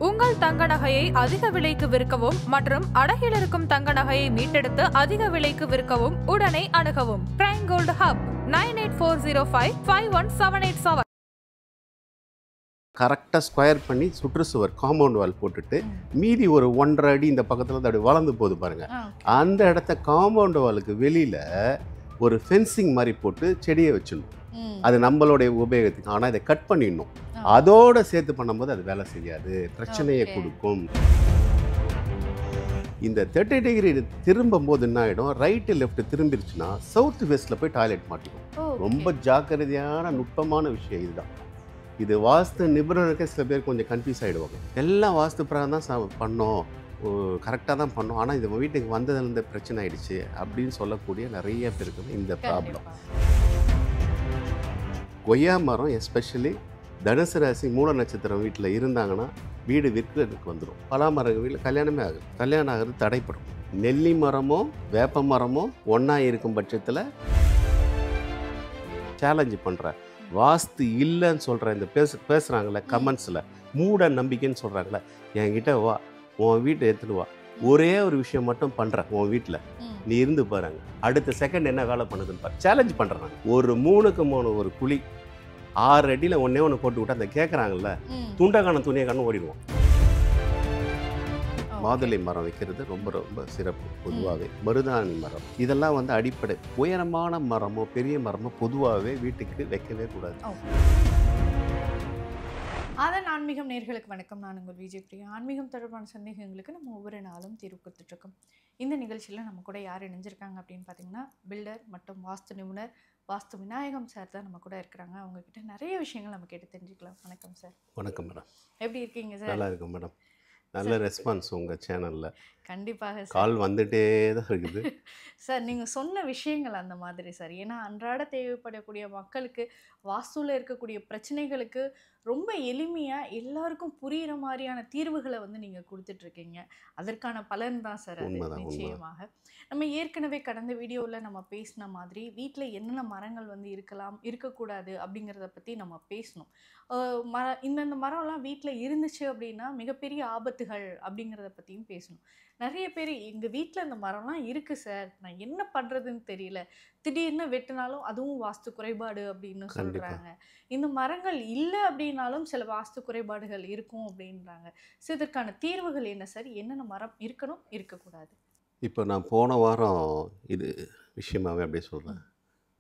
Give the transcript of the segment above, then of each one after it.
உங்கள் தங்க நகையை அதிக விலைக்கு விற்கவும் மற்றும் அடகில் இருக்கும் தங்க நகையை மீட்டெடுத்து அதிக விலைக்கு விற்கவும் உடனே அணுகவும். Prime Gold Hub 9840551787. கரெக்டாக ஸ்கொயர் பண்ணி சுற்றுச்சுவர் காம்பவுண்ட் வால் போட்டுட்டு மீதி ஒரு 1.5 அடி இந்த பக்கத்தில் அப்படி வளர்ந்து போகுது பாருங்க. அந்த இடத்த காம்பவுண்ட் வாலுக்கு வெளியில் ஒரு ஃபென்சிங் மாதிரி போட்டு செடியை வச்சிடணும். அது நம்மளுடைய உபயோகத்துக்கு. ஆனால் இதை கட் பண்ணிடணும். அதோட சேர்த்து பண்ணும்போது அது வேலை செய்யாது, பிரச்சனையை கொடுக்கும். இந்த 30 டிகிரி திரும்பும் போது என்ன ஆகிடும், ரைட்டு லெஃப்ட் திரும்பிடுச்சுன்னா சவுத் வெஸ்ட்டில் போய் டாய்லெட் மாட்டிடும். ரொம்ப ஜாக்கிரதையான நுட்பமான விஷயம் இதுதான். இது வாஸ்து நிபுணருக்கு சில பேர் கொஞ்சம் கன்ஃபியூஸ் ஆகிடுவாங்க. எல்லாம் வாஸ்து பிரகாரம் தான் பண்ணோம், கரெக்டாக தான் பண்ணோம், ஆனால் இந்த வீட்டுக்கு வந்ததுலேருந்து பிரச்சனை ஆகிடுச்சு அப்படின்னு சொல்லக்கூடிய நிறைய பேருக்கு இந்த ப்ராப்ளம். கொய்யா மரம் எஸ்பெஷலி தனுசு ராசி மூல நட்சத்திரம் வீட்டில் இருந்தாங்கன்னா வீடு விற்கிறதுக்கு வந்துடும். பலா மரம் வீட்டில் கல்யாணமே ஆகுது, கல்யாணம் ஆகுது தடைப்படும். நெல்லி மரமோ வேப்ப மரமோ ஒன்றா இருக்கும் பட்சத்தில் சேலஞ்சு பண்ணுறேன். வாஸ்து இல்லைன்னு சொல்கிற இந்த பேசுகிறாங்களே கமெண்ட்ஸில், மூட நம்பிக்கைன்னு சொல்கிறாங்களே, என்கிட்ட வா, உன் வீட்டை எடுத்துட்டு வா, ஒரே ஒரு விஷயம் மட்டும் பண்ணுறேன் உன் வீட்டில், நீ இருந்து பாருங்க, அடுத்த செகண்ட் என்ன வேலை பண்ணுதுன்னு பாரு. சேலஞ்ச் பண்ணுறேன். ஒரு 3க்கு 3 ஒரு குழி 6 அடியில் ஒன்றே ஒன்று போட்டு விட்டு அந்த கேட்குறாங்கல்ல, துண்டக்கான துணியை காணும் ஓடிடுவோம். மாதுளை மரம் வைக்கிறது ரொம்ப ரொம்ப சிறப்பு. பொதுவாகவே மருதாணி மரம் இதெல்லாம் வந்து அடிப்படை. உயரமான மரமோ பெரிய மரமோ பொதுவாகவே வீட்டுக்கு வைக்கவே கூடாது. அதன் ஆன்மீகம் நேர்களுக்கு வணக்கம். நான் உங்கள் விஜய் பிரியா. ஆன்மீகம் தொடர்பான சந்தேகங்களுக்கு நம்ம ஒவ்வொரு நாளும் தீர்வு கொடுத்துட்ருக்கோம். இந்த நிகழ்ச்சியில் நம்ம கூட யார் இணைஞ்சிருக்காங்க அப்படின்னு பார்த்தீங்கன்னா, பில்டர் மற்றும் வாஸ்து நிபுணர் வாஸ்து விநாயகம் சார் தான் நம்ம கூட இருக்கிறாங்க. அவங்கக்கிட்ட நிறைய விஷயங்கள் நம்ம கேட்டு தெரிஞ்சுக்கலாம். வணக்கம் சார். வணக்கம் மேடம். எப்படி இருக்கீங்க சார்? நல்லா இருக்கும் மேடம். நல்ல ரெஸ்பான்ஸ் உங்கள் சேனலில். கண்டிப்பாக சார். கால் வந்துட்டே தான் இருக்குது சார். நீங்கள் சொன்ன விஷயங்கள் அந்த மாதிரி சார். ஏன்னா அன்றாட தேவைப்படக்கூடிய மக்களுக்கு வாஸ்துவில் இருக்கக்கூடிய பிரச்சனைகளுக்கு ரொம்ப எளிமையாக எல்லாருக்கும் புரிகிற மாதிரியான தீர்வுகளை வந்து நீங்கள் கொடுத்துட்ருக்கீங்க. அதற்கான பலன் தான் சார் அது. நிச்சயமாக நம்ம ஏற்கனவே கடந்த வீடியோவில் நம்ம பேசின மாதிரி வீட்டில் என்னென்ன மரங்கள் வந்து இருக்கலாம் இருக்கக்கூடாது அப்படிங்கிறத பற்றி நம்ம பேசணும். இந்தந்த மரம்லாம் வீட்டில் இருந்துச்சு அப்படின்னா மிகப்பெரிய ஆபத்துகள் அப்படிங்கிறத பற்றியும் பேசணும். நிறைய பேர் எங்கள் வீட்டில் இந்த மரம்லாம் இருக்குது சார், நான் என்ன பண்ணுறதுன்னு தெரியல, திடீர்னு வெட்டினாலும் அதுவும் வாஸ்து குறைபாடு அப்படின்னு சொல்கிறாங்க. இந்த மரங்கள் இல்லை அப்படின்னாலும் சில வாஸ்து குறைபாடுகள் இருக்கும் அப்படின்றாங்க. ஸோ இதற்கான தீர்வுகள் என்ன சார்? என்னென்ன மரம் இருக்கணும் இருக்கக்கூடாது? இப்போ நான் போன வாரம் இது விஷயமாகவே அப்படியே சொல்கிறேன்.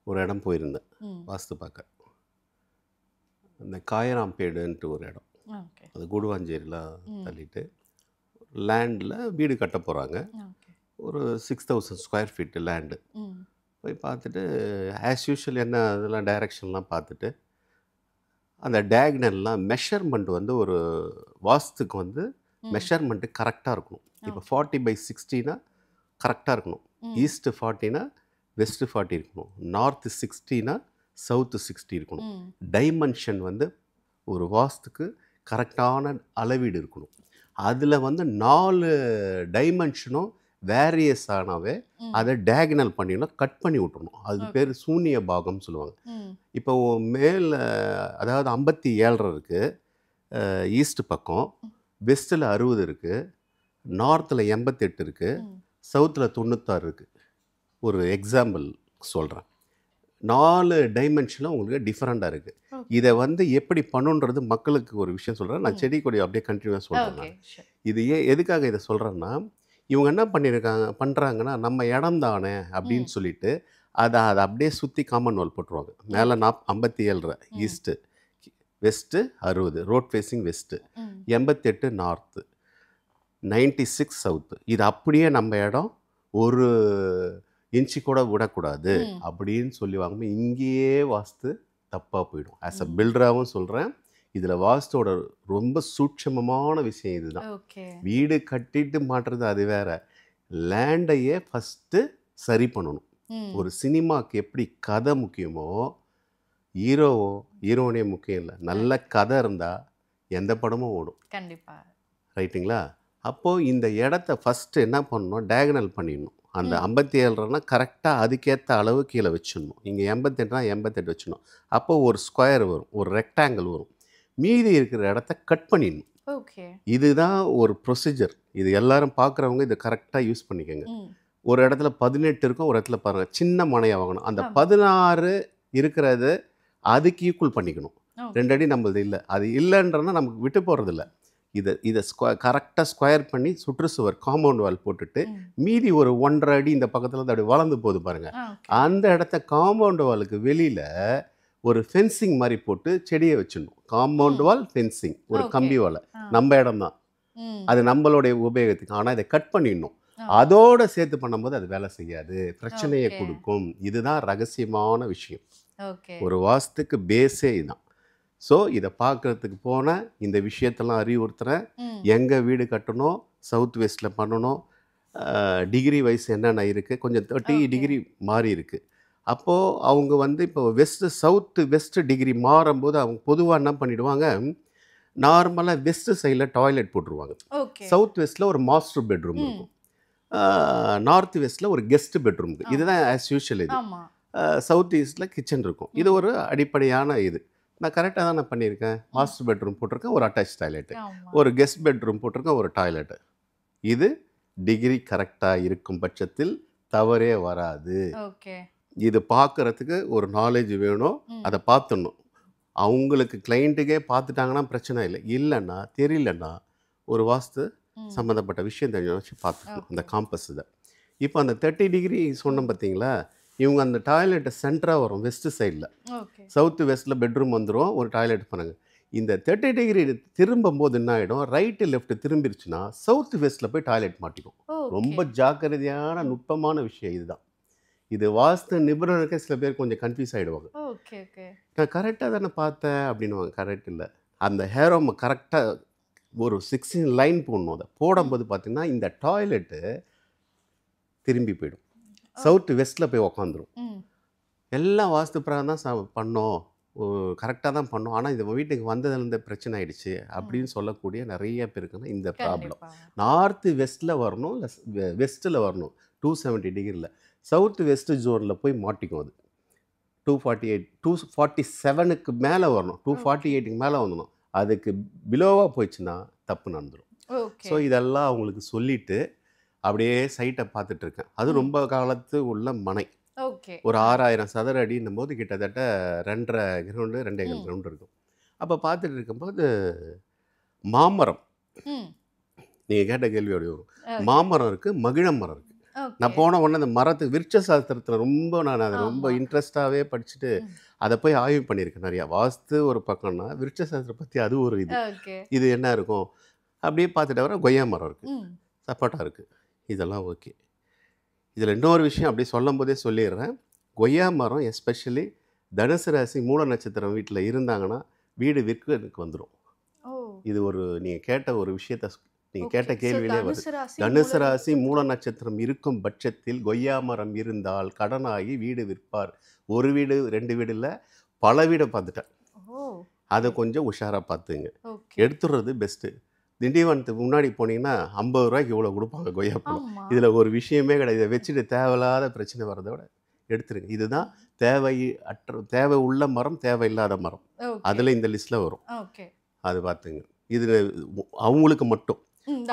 ஒரு இடம் போயிருந்தேன் வாஸ்து பார்க்க. அந்த காயராம்பேடுன்ட்டு ஒரு இடம், அது கூடுவாஞ்சேரியில் தள்ளிட்டு லேண்டில் வீடு கட்ட போகிறாங்க. ஒரு 6000 ஸ்கொயர் ஃபீட்டு லேண்டு. போய் பார்த்துட்டு ஆஸ் யூஷுவல் என்ன இதெல்லாம் டைரெக்ஷன்லாம் பார்த்துட்டு அந்த டயக்னல்லாம் மெஷர்மெண்ட் வந்து ஒரு வாஸ்துக்கு வந்து மெஷர்மெண்ட்டு கரெக்டாக இருக்கணும். இப்போ 40/60னா கரெக்டாக இருக்கணும். ஈஸ்ட்டு 40னா வெஸ்ட்டு 40 இருக்கணும். நார்த்து 60னா சவுத்து 60 இருக்கணும். டைமென்ஷன் வந்து ஒரு வாஸ்துக்கு கரெக்டான அளவீடு இருக்கணும். அதில் வந்து 4 டைமென்ஷனும் வேரியஸ் ஆனாவே அதை டயகனல் பண்ணிடணும், கட் பண்ணி விட்டுறணும். அது பேர் சூன்ய பாகம்னு சொல்லுவாங்க. இப்போ மேலே அதாவது 57 இருக்குது ஈஸ்ட் பக்கம், வெஸ்ட்டில் 60 இருக்குது, நார்த்தில் 88 இருக்குது, சவுத்தில் 96 இருக்குது. ஒரு எக்ஸாம்பிள் சொல்கிறேன். 4 டைமென்ஷனும் உங்களுக்கு டிஃப்ரெண்ட்டாக இருக்குது. இதை வந்து எப்படி பண்ணுன்றது மக்களுக்கு ஒரு விஷயம் சொல்கிறேன். நான் செடி கொடி அப்படியே கண்டினியூவாக சொல்கிறேன். இது எதுக்காக இதை சொல்கிறேன்னா, இவங்க என்ன பண்ணுறாங்கன்னா, நம்ம இடம் தானே அப்படின்னு சொல்லிட்டு அதை அப்படியே சுற்றி காமன் வால் போட்டுருவாங்க. மேலே 57 east, west 60, road facing west, 88 north, 96 south. இது அப்படியே நம்ம இடம் ஒரு இன்ச்சு கூட விடக்கூடாது அப்படின்னு சொல்லி வாங்கும்போது இங்கேயே வாஸ்து தப்பாக போயிடும். ஆஸ் அ பில்டராகவும் சொல்கிறேன், இதில் வாஸ்தோட ரொம்ப சூட்சமமான விஷயம் இதுதான். வீடு கட்டிட்டு மாட்டுறது அது வேற, லேண்டையே ஃபஸ்ட்டு சரி பண்ணணும். ஒரு சினிமாவுக்கு எப்படி கதை முக்கியமோ, ஹீரோனே முக்கியம் இல்லை, நல்ல கதை இருந்தால் எந்த படமும் ஓடும். கண்டிப்பாக. ரைட்டுங்களா? அப்போது இந்த இடத்த ஃபஸ்ட்டு என்ன பண்ணணும், டயகனல் பண்ணிடணும். அந்த 57னா கரெக்டாக அதுக்கேற்ற அளவு கீழே வச்சிடணும். இங்கே 88னா 88 வச்சிடணும். அப்போது ஒரு ஸ்கொயர் வரும், ஒரு ரெக்டாங்கிள் வரும். மீதி இருக்கிற இடத்த கட் பண்ணிடணும். ஓகே. இதுதான் ஒரு ப்ரொசீஜர். இது எல்லாரும் பார்க்குறவங்க இதை கரெக்டாக யூஸ் பண்ணிக்கோங்க. ஒரு இடத்துல 18 இருக்கும், ஒரு இடத்துல பாருங்கள் சின்ன மனையாக வாங்கணும். அந்த 16 இருக்கிறது அதுக்கு ஈக்குவல் பண்ணிக்கணும். 2 அடி நம்மளது இல்லை, அது இல்லைன்றனா நமக்கு விட்டு போகிறதில்ல. இதை கரெக்டாக ஸ்கொயர் பண்ணி சுற்றுச்சுவர் காம்பவுண்ட் வால் போட்டுட்டு மீதி ஒரு 1.5 அடி இந்த பக்கத்தில் அப்படி வளர்ந்து போகுது பாருங்கள். அந்த இடத்த காம்பவுண்ட் வாலுக்கு வெளியில் ஒரு ஃபென்சிங் மாதிரி போட்டு செடியை வச்சிடணும். காம்பவுண்ட் வால் ஃபென்சிங், ஒரு கம்பி வாழை நம்ம இடம் தான், அது நம்மளுடைய உபயோகத்துக்கு. ஆனால் இதை கட் பண்ணிடணும். அதோட சேர்த்து பண்ணும்போது அது வேலை செய்யாது, பிரச்சனையை கொடுக்கும். இதுதான் ரகசியமான விஷயம். ஒரு வாஸ்துக்கு பேஸே இதுதான். ஸோ இதை பார்க்குறதுக்கு போனால் இந்த விஷயத்தெல்லாம் அறிவுறுத்துகிறேன். எங்கே வீடு கட்டணும், சவுத் வெஸ்ட்டில் பண்ணணும், டிகிரி வைஸ் என்னென்ன இருக்குது, கொஞ்சம் 30 டிகிரி மாறி இருக்குது. அப்போது அவங்க வந்து இப்போ சவுத்து வெஸ்ட்டு டிகிரி மாறும்போது அவங்க பொதுவாக என்ன பண்ணிவிடுவாங்க, நார்மலாக வெஸ்ட்டு சைடில் டாய்லெட் போட்டுருவாங்க. சவுத் வெஸ்ட்டில் ஒரு மாஸ்டர் பெட்ரூம் இருக்கும், நார்த் வெஸ்ட்டில் ஒரு கெஸ்ட் பெட்ரூம் இருக்குது. இதுதான் ஆஸ் யூஷுவல். இது சவுத் ஈஸ்ட்டில் கிச்சன் இருக்கும். இது ஒரு அடிப்படையான இது. நான் கரெக்டாக தான் நான் பண்ணியிருக்கேன். மாஸ்டர் பெட்ரூம் போட்டிருக்கேன், ஒரு அட்டாச் டாய்லெட்டு, ஒரு கெஸ்ட் பெட்ரூம் போட்டிருக்கேன், ஒரு டாய்லெட்டு. இது டிகிரி கரெக்டாக இருக்கும் பட்சத்தில் தவறே வராது. இது பார்க்குறதுக்கு ஒரு நாலேஜ் வேணும், அதை பார்த்துடணும். அவங்களுக்கு கிளைண்ட்டுக்கே பார்த்துட்டாங்கன்னா பிரச்சனை இல்லை. இல்லைன்னா தெரியலன்னா ஒரு வாஸ்து சம்மந்தப்பட்ட விஷயம் தெரிஞ்ச வச்சு பார்த்துக்கணும். அந்த காம்பஸ் இதை இப்போ அந்த 30 டிகிரி சொன்னோம் பார்த்தீங்களா, இவங்க அந்த டாய்லெட்டை சென்டராக வரும் வெஸ்ட்டு சைடில். சவுத்து வெஸ்ட்டில் பெட்ரூம் வந்துடும், ஒரு டாய்லெட் பண்ணுங்க. இந்த 30 டிகிரி திரும்பும் போது என்ன ஆகிடும், ரைட்டு லெஃப்ட் திரும்பிடுச்சுன்னா சவுத் வெஸ்ட்டில் போய் டாய்லெட் மாட்டிக்கும். ரொம்ப ஜாக்கிரதையான நுட்பமான விஷயம் இதுதான். இது வாஸ்து நிபுணருக்கு சில பேர் கொஞ்சம் கன்ஃபியூஸ் ஆகிடுவாங்க. நான் கரெக்டாக தானே பார்த்தேன் அப்படின்வாங்க. கரெக்ட் இல்லை. அந்த ஹேரோம் கரெக்டாக ஒரு 16 லைன் போடணும். அதை போடும்போது பார்த்தீங்கன்னா இந்த டாய்லெட்டு திரும்பி போயிடும், சவுத் வெஸ்ட்டில் போய் உக்காந்துரும். எல்லாம் வாஸ்து பிரகாரம் தான் பண்ணோம், கரெக்டாக தான் பண்ணோம், ஆனால் இந்த வீட்டுக்கு வந்ததுலேருந்து பிரச்சனை ஆகிடுச்சு அப்படின்னு சொல்லக்கூடிய நிறைய பேருக்குன்னா இந்த ப்ராப்ளம். நார்த்து வெஸ்ட்டில் வரணும், இல்லை வெஸ்ட்டில் வரணும் 270 டிகிரியில். சவுத் வெஸ்ட் ஜோனில் போய் மாட்டிக்கும். அது 248 247க்கு மேலே வரணும், 248க்கு மேலே வந்துடும். அதுக்கு பிலோவாக போயிடுச்சுன்னா தப்பு நடந்துடும். ஸோ இதெல்லாம் அவங்களுக்கு சொல்லிவிட்டு அப்படியே சைட்டை பார்த்துட்ருக்கேன். அது ரொம்ப காலத்து உள்ள மனை, ஒரு 6000 சதுர அடின்னும் போது கிட்டத்தட்ட 2.5 கிரவுண்டு 2 ஏக்கர் கிரவுண்டு இருக்கும். அப்போ பார்த்துட்டு இருக்கும்போது மாமரம், நீங்கள் கேட்ட கேள்வியோட வரும், மாமரம் இருக்குது, மகிழ மரம் இருக்குது. நான் போன உடனே அந்த மரத்துக்கு விருட்ச சாஸ்திரத்தில் நான் அதை ரொம்ப இன்ட்ரெஸ்டாகவே படிச்சுட்டு அதை போய் ஆய்வு பண்ணியிருக்கேன் நிறையா. வாஸ்து ஒரு பக்கம்னா விருட்ச சாஸ்திரம் பற்றி அது ஒரு இது என்ன இருக்கும் அப்படியே பார்த்துட்டு வர. கொய்யா மரம் இருக்குது, சப்போட்டா இருக்குது, இதெல்லாம் ஓகே. இதில் இன்னொரு விஷயம் அப்படி சொல்லும் போதே சொல்லிடுறேன். கொய்யா மரம் எஸ்பெஷலி தனுசு ராசி மூல நட்சத்திரம் வீட்டில் இருந்தாங்கன்னா வீடு விற்கிறதுக்கு வந்துடும். இது ஒரு நீங்கள் கேட்ட ஒரு விஷயத்த, நீங்கள் கேட்ட கேள்வியிலே வருது. தனுசு ராசி மூல நட்சத்திரம் இருக்கும் பட்சத்தில் கொய்யா மரம் இருந்தால் கடனாகி வீடு விற்பார். ஒரு வீடு 2 வீடு இல்லை, பல வீடை பார்த்துட்டேன். அதை கொஞ்சம் உஷாராக பார்த்துங்க, எடுத்துடுறது பெஸ்ட்டு. திண்டிவனத்துக்கு முன்னாடி போனீங்கன்னா 50 ரூபாய்க்கு இவ்வளோ கொடுப்பாங்க கொய்யா பழம். இதில் ஒரு விஷயமே கிடையாது. இதை வச்சுட்டு தேவையில்லாத பிரச்சனை வரதை விட எடுத்துருங்க. இதுதான் தேவை உள்ள மரம், தேவையில்லாத மரம், அதில் இந்த லிஸ்ட்டில் வரும். அது பார்த்துங்க. இது அவங்களுக்கு மட்டும்.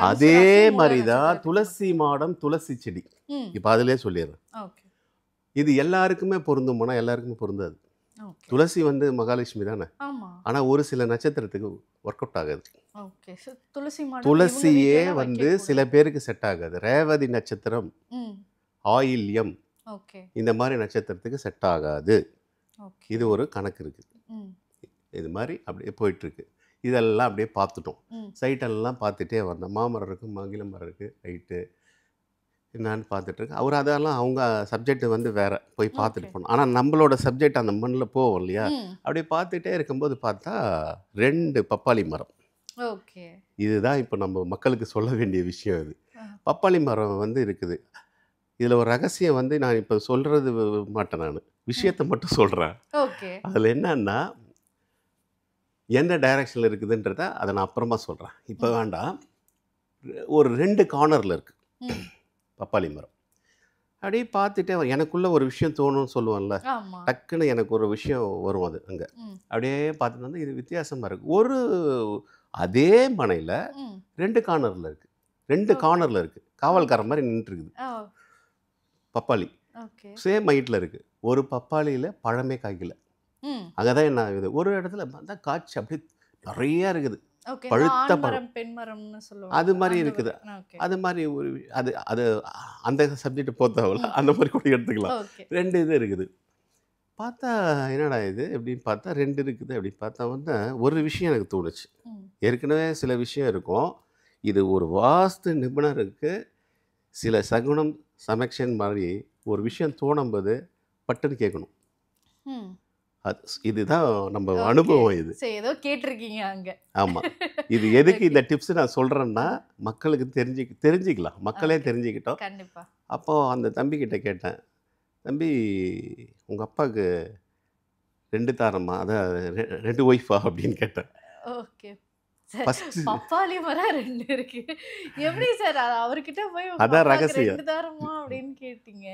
அதே மாதிரி தான் துளசி மாடம், துளசி செடி. இப்போ அதிலே சொல்லிடுறேன். இது எல்லாருக்குமே பொருந்துமானா எல்லாருக்குமே பொருந்தாது. துளசி வந்து மகாலட்சுமி தானே, ஆனால் ஒரு சில நட்சத்திரத்துக்கு ஒர்க் அவுட் ஆகாது. துளசியே வந்து சில பேருக்கு செட் ஆகாது. ரேவதி நட்சத்திரம், ஆயில்யம், இந்த மாதிரி நட்சத்திரத்துக்கு செட் ஆகாது. இது ஒரு கணக்கு இருக்குது. இது மாதிரி அப்படியே போயிட்டுருக்கு. இதெல்லாம் அப்படியே பார்த்துட்டோம். சைட்டெல்லாம் பார்த்துட்டே வந்தோம். மாமரம் இருக்குது, மகிழ மரம் இருக்குது, ரைட்டு என்னான்னு பார்த்துட்ருக்கு. அவர் அதெல்லாம் அவங்க சப்ஜெக்ட் வந்து வேறு போய் பார்த்துட்டு போனோம். ஆனால் நம்மளோட சப்ஜெக்ட் அந்த மண்ணில் போவோம் இல்லையா, அப்படியே பார்த்துட்டே இருக்கும்போது பார்த்தா 2 பப்பாளி மரம். இதுதான் இப்போ நம்ம மக்களுக்கு சொல்ல வேண்டிய விஷயம். இது பப்பாளி மரம் வந்து இருக்குது. இதில் ஒரு ரகசியம் வந்து நான் இப்போ சொல்கிறது மாட்டேன், நான் விஷயத்தை மட்டும் சொல்கிறேன். அதில் என்னன்னா எந்த டைரக்ஷனில் இருக்குதுன்றத அதை நான் அப்புறமா சொல்கிறேன், இப்போ வேண்டாம். ஒரு 2 கார்னரில் இருக்குது பப்பாளி மரம். அப்படியே பார்த்துட்டே எனக்குள்ளே ஒரு விஷயம் தோணும்னு சொல்லுவோம்ல, டக்குன்னு எனக்கு ஒரு விஷயம் வரும். அது அங்கே அப்படியே பார்த்துட்டு வந்து இது வித்தியாசமாக இருக்குது. ஒரு அதே மனையில் ம். 2 கார்னரில் இருக்குது, 2 ஓகே. கார்னரில் இருக்குது, காவல்காரன் மாதிரி நின்றுருக்குது ஓ. பப்பாளி. ஓகே. சேம் ஹைட்டில் இருக்குது. ஒரு பப்பாளியில் பழமே காய்க்கல. ம். அங்கே தான் என்ன ஆகுது, ஒரு இடத்துல பார்த்தா காய்ச்சி அப்படியே நிறையா இருக்குது, ஓகே. இந்த பழுத்த ஆண் பழம். மரம் பெண் மரம்னு சொல்லுவாங்க. அது மாதிரி அந்த இருக்குது. ஒரு ஓகே. அது மாதிரி ஒரு அது அது அந்த சப்ஜெக்ட் போத்தாவில் அந்த மாதிரி கூட எடுத்துக்கலாம். ஓகே. 2 இது இருக்குது. பார்த்தா என்னடா இது அப்படின்னு பார்த்தா 2 இருக்குது. அப்படி பார்த்தா வந்து ஒரு விஷயம் எனக்கு தோணுச்சு. ம். ஏற்கனவே சில விஷயம் இருக்கும். இது ஒரு வாஸ்து நிபுணருக்கு சில சகுனம் சமக்ஷன் மாதிரி ஒரு விஷயம் தோணும்போது பட்டுன்னு கேட்கணும். ம். இதுதான் நம்ம ஓகே. அனுபவம் இது. சரி, ஏதோ கேட்டிருக்கீங்க அங்க. ஆமாம். இது எதுக்கு ஓகே. இந்த டிப்ஸ் நான் சொல்கிறேன்னா மக்களுக்கு தெரிஞ்சுக்கலாம், மக்களே ஓகே. தெரிஞ்சுக்கிட்டோம். கண்டிப்பா. அப்போது அந்த தம்பிக்கிட்ட கேட்டேன், தம்பி உங்கள் அப்பாவுக்கு 2 தாரம்மா, அதான் 2 ஒய்ஃபா அப்படின்னு கேட்டேன். ஓகே. சார், ஃபஸ்ட்டு பப்பாளி மரம் 2 இருக்கு. எப்படி சார் அவர்கிட்ட போய் உங்க அதான் அப்பாவுக்கு ரகசியம். 2 தாரமா அப்படின்னு கேட்டீங்க?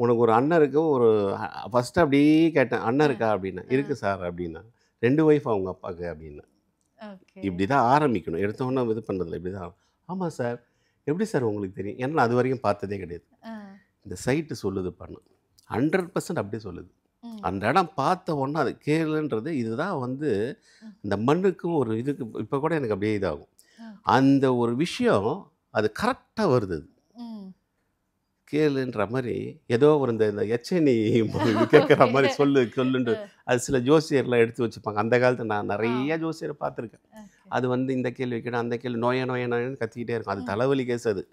உனக்கு ஒரு அண்ணன் இருக்கு, ஒரு ஃபஸ்ட்டு அப்படியே கேட்டேன், அண்ணன் ஆ. இருக்கா அப்படின்னா, ஆ. இருக்குது சார் அப்படின்னா. 2 ஒய்ஃபா உங்கள் அப்பாவுக்கு அப்படின்னா. ஓகே. இப்படி தான் ஆரம்பிக்கணும், எடுத்தோன்னே இது பண்ணுறதில்ல, இப்படி தான். ஆமாம் சார், எப்படி சார் உங்களுக்கு தெரியும்? ஏன்னா அது வரைக்கும் பார்த்ததே கிடையாது. ஆ. இந்த சைட்டு சொல்லுது பண்ணு 100% அப்படியே சொல்லுது. ம். அந்த இடம் பார்த்த உடனே அது கேளுன்றது இதுதான் வந்து ம். இந்த மண்ணுக்கும் ஒரு இதுக்கு இப்போ கூட எனக்கு அப்படியே இதாகும். ஓகே. அந்த ஒரு விஷயம் அது கரெக்டாக வருது. அது ம். கேளுன்ற மாதிரி ஏதோ ஒரு இந்த எச்சனி கேட்குற மாதிரி சொல்லுன்ட்டு அது சில ஜோசியர்லாம் எடுத்து வச்சுப்பாங்க. அந்த காலத்தில் நான் நிறைய ஜோசியரை பார்த்துருக்கேன். ஓகே. அது வந்து இந்த கேள்வி வைக்கணும், அந்த கேள்வி நோயன்னு கத்திக்கிட்டே இருக்கும். அது ம். தலைவலி கேஸ் அது.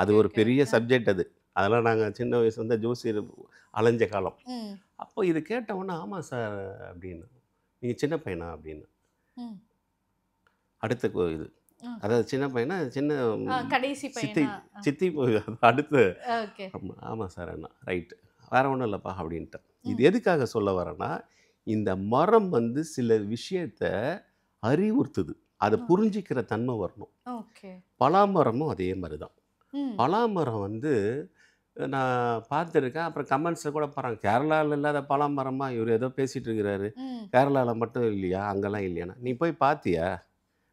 அது ஓகே. ஒரு ஓகே. பெரிய சப்ஜெக்ட் அது. அதெல்லாம் நாங்கள் சின்ன வயசு வந்து ஜோசியர் அலைஞ்ச காலம். ம். அப்போ இது கேட்ட உடனே ஆமாம் சார் அப்படின்னு. நீங்கள் சின்ன பையனா அப்படின்னு. ம். அடுத்த இது ஓகே. அதாவது சின்ன பையனா சின்ன கடைசி சித்தி பையனா? சித்தி அடுத்து ஓகே. ஆமாம் சார் அண்ணா ரைட்டு வேற ஒன்றும் இல்லைப்பா அப்படின்ட்டேன். இது ம். எதுக்காக சொல்ல வரேன்னா இந்த மரம் வந்து சில விஷயத்த அறிவுறுத்துது, அதை ம். புரிஞ்சிக்கிற தன்மை வரணும். ஓகே. பலாமரமும் அதே மாதிரி தான். ம். பலாமரம் வந்து நான் பார்த்துருக்கேன். அப்புறம் கமெண்ட்ஸில் கூட பாருங்க, கேரளாவில் இல்லாத பலாமரமா இவர் ஏதோ பேசிகிட்டு இருக்கிறாரு, ம். கேரளாவில் மட்டும் இல்லையா, அங்கெல்லாம் இல்லையாண்ணா. நீ போய் பார்த்தியா?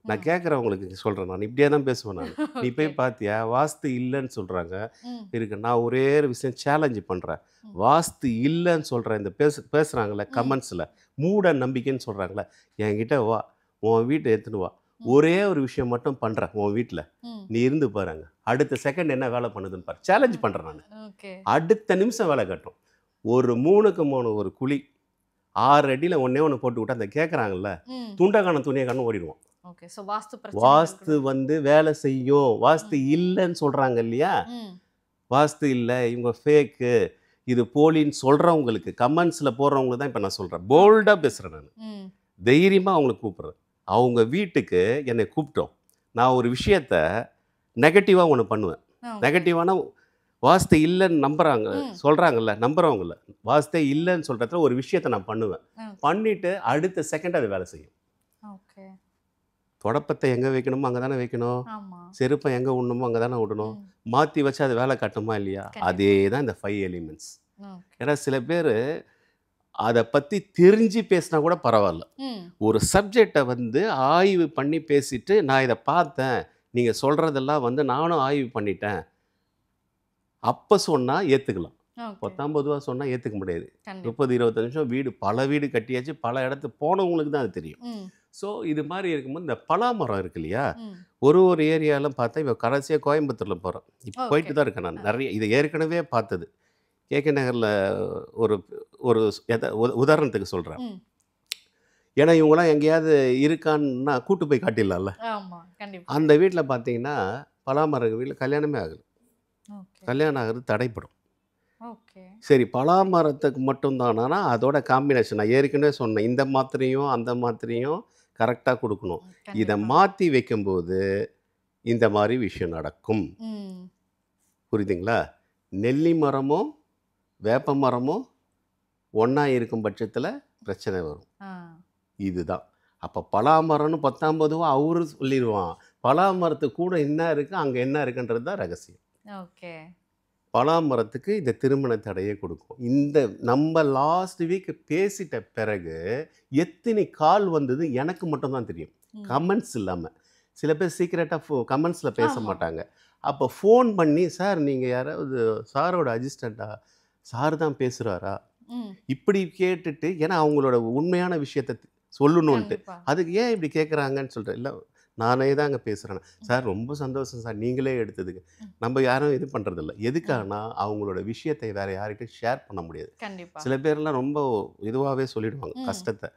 நான் ம். கேட்குறவங்களுக்கு சொல்கிறேன், நான் இப்படியே தான் பேசுவேன் நான். நீ ஓகே. போய் பார்த்தியா? வாஸ்து இல்லைன்னு சொல்கிறாங்க. ம். இருக்கு, நான் ஒரே ஒரு விஷயம் சேலஞ்சு பண்ணுறேன். ம். வாஸ்து இல்லைன்னு சொல்கிறேன் இந்த பேசுகிறாங்களே ம். கமெண்ட்ஸில், மூட நம்பிக்கைன்னு சொல்கிறாங்களே, என்கிட்ட வா, உன் வீட்டை எடுத்துன்னு வா, ம். ஒரே ஒரு விஷயம் மட்டும் பண்ணுறேன் உன் வீட்டில், ம். நீ இருந்து பாருங்க, அடுத்த செகண்ட் என்ன வேலை பண்ணுதுன்னு பாரு. சேலஞ்ச் பண்ணுறேன் நான். ஓகே. அடுத்த நிமிஷம் வேலை கட்டும். ஒரு 3க்கு 3 ஒரு குழி 6 அடியில் ஒன்றே ஒன்று போட்டு விட்டு அந்த கேட்குறாங்கல்ல, ம். துண்டக்கான துணியை காணும் ஓடிடுவோம். ஓகே. ஸோ வாஸ்து பிரச்சனைகள் வாஸ்து கூட. வந்து வேலை செய்யும். வாஸ்து ம். இல்லைன்னு சொல்கிறாங்க இல்லையா, ம். வாஸ்து இல்லை, இவங்க ஃபேக்கு, இது போலின்னு சொல்கிறவங்களுக்கு கமெண்ட்ஸில் போடுறவங்களுக்கு தான் இப்போ நான் சொல்கிறேன். ஓகே. போல்டாக பேசுகிறேன் நான். ம். தைரியமாக அவங்களுக்கு கூப்பிட்றேன். அவங்க வீட்டுக்கு என்னை கூப்பிட்டோம், நான் ஒரு விஷயத்த நெகட்டிவாக ஒன்று பண்ணுவேன். ஓகே. நெகட்டிவான வாஸ்து இல்லைன்னு நம்புகிறாங்க ம். சொல்கிறாங்கல்ல, நம்புகிறவங்கள வாஸ்தே இல்லைன்னு சொல்கிறதுல ஒரு விஷயத்தை நான் பண்ணுவேன். ஓகே. பண்ணிவிட்டு அடுத்த செகண்ட் அது வேலை செய்யும். ஓகே. தொடப்பத்தை எங்கே வைக்கணுமோ அங்கே தானே வைக்கணும், ஆமா. செருப்பை எங்கே விடணுமோ அங்கே தானே விடணும். ம். மாற்றி வச்சு அது வேலை காட்டுமா இல்லையா? கண்டிப்பா. அதே தான் இந்த 5 எலிமெண்ட்ஸ். ஓகே. ஏன்னா சில பேர் அதை பற்றி தெரிஞ்சு பேசினா கூட பரவாயில்ல, ம். ஒரு சப்ஜெக்டை வந்து ஆய்வு பண்ணி பேசிட்டு நான் இதை பார்த்தேன், நீங்கள் சொல்கிறதெல்லாம் வந்து நானும் ஆய்வு பண்ணிட்டேன், அப்போ சொன்னால் ஏற்றுக்கலாம். ஓகே. 19 சொன்னால் ஏற்றுக்க முடியாது. கண்டிப்பா. 30-25 நிமிஷம் வீடு பல வீடு கட்டியாச்சு, பல இடத்துக்கு போனவங்களுக்கு தான் அது தெரியும். ம். ஸோ இது மாதிரி இருக்கும்போது இந்த பலாமரம் இருக்கு இல்லையா, ம். ஒரு ஏரியாலும் பார்த்தா இப்போ கடைசியாக கோயம்புத்தூரில் போகிறோம், இப்போ ஓகே. போயிட்டு தான் இருக்கேன் நான். நிறைய இதை ஏற்கனவே பார்த்தது. கேகே நகரில் ஒரு ஒரு உதாரணத்துக்கு சொல்கிறேன். ம். ஏன்னா இவங்களாம் எங்கேயாவது இருக்கான்னா கூட்டு போய் காட்டிடலாம்ல. ஆமா. கண்டிப்பா. அந்த வீட்டில் பார்த்தீங்கன்னா பலாமரம் வீட்டில் கல்யாணமே ஆகுது, ஓகே. கல்யாணம் ஆகுறது தடைப்படும். ஓகே. சரி, பலாமரத்துக்கு மட்டும்தானா? அதோட காம்பினேஷன் நான் ஏற்கனவே சொன்னேன், இந்த மாத்திரையும் அந்த மாத்திரையும் கரெக்டாக கொடுக்கணும். இதை கண்டிப்பா. மாற்றி வைக்கும்போது இந்த மாதிரி விஷயம் நடக்கும். ம். புரியுதுங்களா? நெல்லி மரமும் வேப்ப மரமும் ஒன்றா இருக்கும் பட்சத்தில் பிரச்சனை வரும். ஆ. இதுதான். அப்போ பலாமரம்னு 19 அவரு சொல்லிடுவான், பலாமரத்துக்கு கூட என்ன இருக்குது அங்கே என்ன இருக்குன்றது தான் ரகசியம். ஓகே. பலாமரத்துக்கு இந்த திருமண தடையை கொடுக்கும். இந்த நம்ம லாஸ்ட் வீக் பேசிட்ட பிறகு எத்தனை கால் வந்தது எனக்கு மட்டும்தான் தெரியும், ம். கமெண்ட்ஸ் இல்லாமல். சில பேர் சீக்ரெட்டாக கமெண்ட்ஸில் பேச ஆமா. மாட்டாங்க. அப்போ ஃபோன் பண்ணி, சார் நீங்கள் யாராவது சாரோட அசிஸ்டண்ட்டா, சார் தான் பேசுகிறாரா, ம். இப்படி கேட்டுட்டு, ஏன்னா அவங்களோட உண்மையான விஷயத்த சொல்லணுன்ட்டு, கண்டிப்பா. அதுக்கு ஏன் இப்படி கேட்குறாங்கன்னு சொல்கிறேன். இல்லை நானே தாங்க பேசுகிறேன் சார், ரொம்ப சந்தோஷம் சார் நீங்களே எடுத்ததுக்கு. ம். நம்ம யாரும் இது பண்ணுறதில்ல. ம். எதுக்கானா அவங்களோட விஷயத்தை வேறு யார்கிட்டையும் ஷேர் பண்ண முடியாது. கண்டிப்பா. சில பேர்லாம் ரொம்ப இதுவாகவே சொல்லிடுவாங்க ம். கஷ்டத்தை.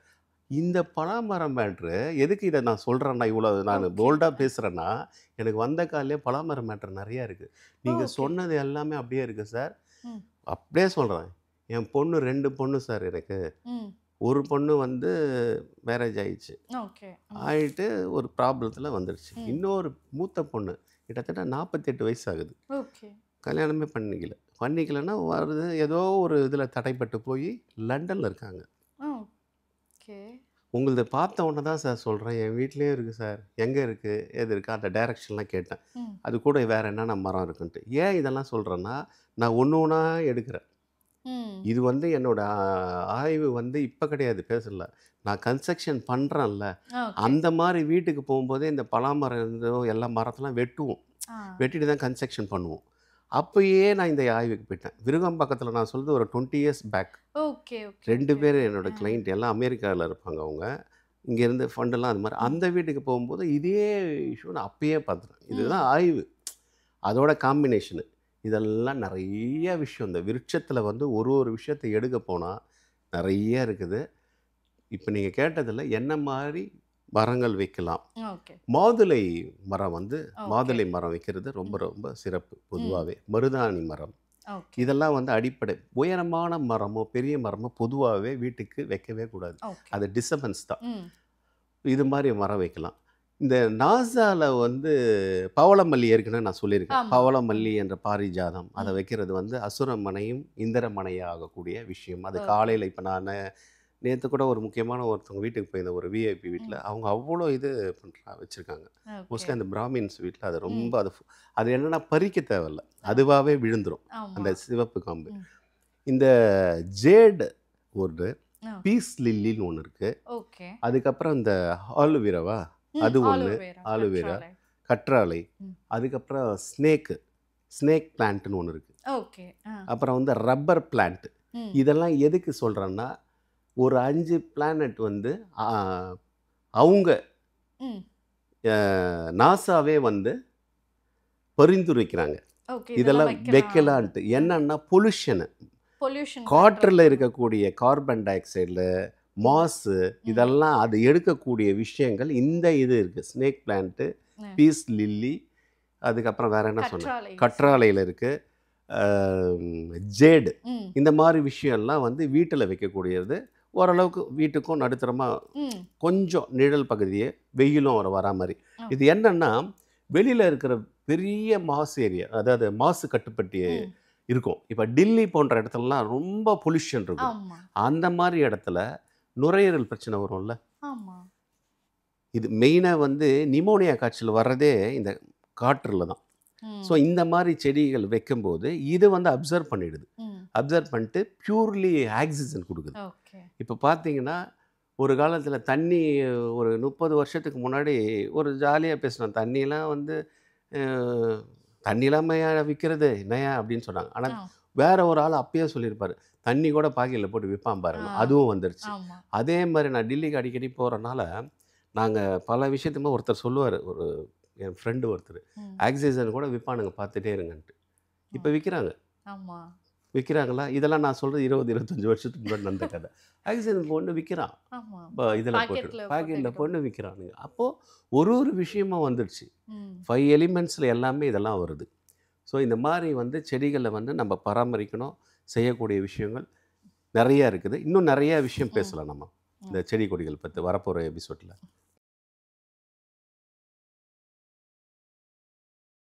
இந்த பலாமரம் மேட்ரு எதுக்கு இதை நான் சொல்கிறேன்னா, இவ்வளோ நான் ஓகே. போல்டாக பேசுகிறேன்னா, எனக்கு வந்த காலையிலே பலாமரம் மேட்ரு நிறையா இருக்குது. நீங்கள் ஓகே. சொன்னது எல்லாமே அப்படியே இருக்குது சார். ம். அப்படியே சொல்கிறேன். என் பொண்ணு 2 பொண்ணு சார் எனக்கு. ம். ஒரு பொண்ணு வந்து மேரேஜ் ஆயிடுச்சு. ஓகே. ம். ஆயிட்டு ஒரு ப்ராப்ளத்தில் வந்துடுச்சு. ம். இன்னொரு மூத்த பொண்ணு கிட்டத்தட்ட 48 வயசு ஆகுது. ஓகே. கல்யாணமே பண்ணிக்கலன்னா வருது ஏதோ ஒரு இதில் தடைப்பட்டு போய் லண்டனில் இருக்காங்க. ஓகே. உங்களது பார்த்த உடனே தான் சார் சொல்கிறேன். என் வீட்லேயே இருக்குது சார். எங்கே இருக்குது எது இருக்குது அந்த டைரக்ஷன்லாம் கேட்டேன். ம். அது கூட வேறு என்னென்ன மரம் இருக்குன்ட்டு. ஏன் இதெல்லாம் சொல்கிறேன்னா, நான் ஒன்று ஒன்றா எடுக்கிறேன். ம். இது வந்து என்னோட ஆய்வு வந்து இப்போ கிடையாது, பேசல. நான் கன்ஸ்ட்ரக்ஷன் பண்ணுறேன்ல, ஓகே. அந்த மாதிரி வீட்டுக்கு போகும்போதே இந்த பலாமரம் இருந்தோ எல்லா மரத்தெல்லாம் வெட்டுவோம். ஆ. வெட்டிட்டு தான் கன்ஸ்ட்ரக்ஷன் பண்ணுவோம். அப்பயே நான் இந்த ஆய்வுக்கு போயிட்டேன். விருகம்பாக்கத்தில் நான் சொல்றது ஒரு 20 years back. Okay. Okay. 2 okay. பேர் என்னோட ஆ. கிளைண்ட் எல்லாம் அமெரிக்காவில் இருப்பாங்க அவங்க. இங்கேருந்து ஃபண்டெல்லாம் அது மாதிரி. ம். அந்த வீட்டுக்கு போகும்போது இதே இஷ்யூ நான் அப்பயே பார்த்துட்டேன். ம். இதுதான் ஆய்வு. அதோட காம்பினேஷனு. இதெல்லாம் நிறைய விஷயம். இந்த விருட்சத்தில் வந்து ஒரு விஷயத்தை எடுக்க போனால் நிறைய இருக்குது. இப்போ நீங்கள் கேட்டதில் என்ன மாதிரி மரங்கள் வைக்கலாம். ஓகே. மாதுளை மரம் வந்து ஓகே. மாதுளை மரம் வைக்கிறது ரொம்ப ம். ரொம்ப சிறப்பு. ம். பொதுவாகவே மருதாணி மரம் ஓகே. இதெல்லாம் வந்து அடிப்படை. உயரமான மரமோ பெரிய மரமோ பொதுவாகவே வீட்டுக்கு வைக்கவே கூடாது. ஓகே. அது டிஸ்டர்பன்ஸ் தான். ம். இது மாதிரி மரம் வைக்கலாம். இந்த நாசால வந்து பவளமல்லி ஏற்கனவே நான் சொல்லியிருக்கேன். ஆமா. ம். பவளமல்லி என்ற பாரிஜாதம் அதை ம். வைக்கிறது வந்து அசுரமனையும் இந்திரமனையும் ஆகக்கூடிய விஷயம். அது ஓகே. காலையில் இப்போ நான் நேற்று கூட ஒரு முக்கியமான ஒருத்தவங்க வீட்டுக்கு போயிருந்த ஒரு விஐபி வீட்டில் ம். அவங்க அவ்வளோ இது வச்சுருக்காங்க. ஓகே. மோஸ்ட்லி அந்த பிராமின்ஸ் வீட்டில் அது ம். ரொம்ப அது என்னென்னா பறிக்க தேவையில்ல, அதுவாகவே விழுந்துடும் ஆமா. அந்த சிவப்பு காம்பு. ம். இந்த ஜேடு ஒரு ஆ. பீஸ் லில்லின்னு ஒன்று இருக்குது. ஓகே. அதுக்கப்புறம் இந்த ஆலுவிராவா ம். அது ஒன்று, ஆலோவேரா, ஆலுவேரா, கற்றாழை. கற்றாழை, ம். அதுக்கப்புறம் ஸ்னேக் பிளான்ட்னு ஒன்று இருக்குது. ஓகே. ஆ. அப்புறம் வந்து ரப்பர் பிளான்ட். ம். இதெல்லாம் எதுக்கு சொல்கிறேன்னா, ஒரு 5 பிளானட் வந்து ஆ, அவங்க ம். நாசாவே வந்து பரிந்துரைக்கிறாங்க ஓகே. இதெல்லாம் வைக்கலாம். வைக்கலான்ட்டு. என்னன்னா பொல்யூஷனு, பொல்யூஷன் காற்றில் இருக்கக்கூடிய கார்பன் டை ஆக்சைடில் மாசு ம். இதெல்லாம் அது எடுக்கக்கூடிய விஷயங்கள் இந்த இது இருக்குது. ஸ்னேக் பிளான்ட்டு, ம். பீஸ் லில்லி, அதுக்கப்புறம் வேறு என்ன சொன்னேன், கற்றாழை. கற்றாழையில் இருக்குது, ஜேடு. ம். இந்த மாதிரி விஷயம்லாம் வந்து வீட்டில் வைக்கக்கூடியது. ஓரளவுக்கு வீட்டுக்கும் நடுத்தரமாக ம். கொஞ்சம் நிழல் பகுதியே வெயிலும் வரா மாதிரி. ஆ. இது என்னன்னா வெளியில் இருக்கிற பெரிய மாசு ஏரியா, அதாவது மாசு கட்டுப்பட்டி ம். இருக்கும். இப்போ டில்லி போன்ற இடத்துலலாம் ரொம்ப பொல்யூஷன் இருக்கும். ஆமா. அந்த மாதிரி இடத்துல நுரையீரல் பிரச்சனை வரும்ல. ஆமா. இது மெயினாக வந்து நிமோனியா காய்ச்சல் வர்றதே இந்த காற்றுல தான். ம். ஸோ இந்த மாதிரி செடிகள் வைக்கும்போது இது வந்து அப்சர்வ் பண்ணிடுது. ம். அப்சர்வ் பண்ணிட்டு பியூர்லி ஆக்சிஜன் கொடுக்குது. ஓகே. இப்போ பார்த்தீங்கன்னா ஒரு காலத்தில் தண்ணி ஒரு 30 வருஷத்துக்கு முன்னாடி ஒரு ஜாலியாக பேசினோம். தண்ணியெலாம் வந்து தண்ணிலாம் விற்கிறது என்னையா அப்படின்னு சொன்னாங்க. ஆனால் ஆ. வேற ஒரு ஆள் அப்பயே சொல்லியிருப்பார், தண்ணி கூட பாக்கெட்டில் போட்டு விற்பான் பாருங்க. ஆ. அதுவும் வந்துருச்சு. ஆமா. அதே மாதிரி நான் டில்லிக்கு அடிக்கடி போகிறனால நாங்கள் பல விஷயத்துமே ஒருத்தர் சொல்லுவார், ஒரு என் ஃப்ரெண்டு ஒருத்தர், ம். ஆக்சிஜன் கூட விற்பானுங்க பார்த்துட்டே இருங்கன்ட்டு. இப்போ விற்கிறாங்க. ஆமா. விற்கிறாங்களா? இதெல்லாம் நான் சொல்கிறது 20-25 வருஷத்துக்கு முன்னாடி நடந்த கதை. ஆக்சிஜன் பொண்ணு விற்கிறான். ஆமா. இதில் போட்டு பாக்கெட்ல பாக்கெட்டில் போட்டுக்கிட்டு. பொண்ணு விற்கிறானுங்க. அப்போது ஒரு விஷயமும் வந்துடுச்சு. ம். 5 எலிமெண்ட்ஸில் எல்லாமே இதெல்லாம் வருது. ஸோ இந்த மாதிரி வந்து செடிகளை வந்து நம்ம பராமரிக்கணும். செய்யக்கூடிய விஷயங்கள் நிறையா இருக்குது. இன்னும் நிறையா விஷயம் ம். பேசலாம் நம்ம இந்த செடி கொடிகள் பற்றி வரப்போகிற எபிசோடில்.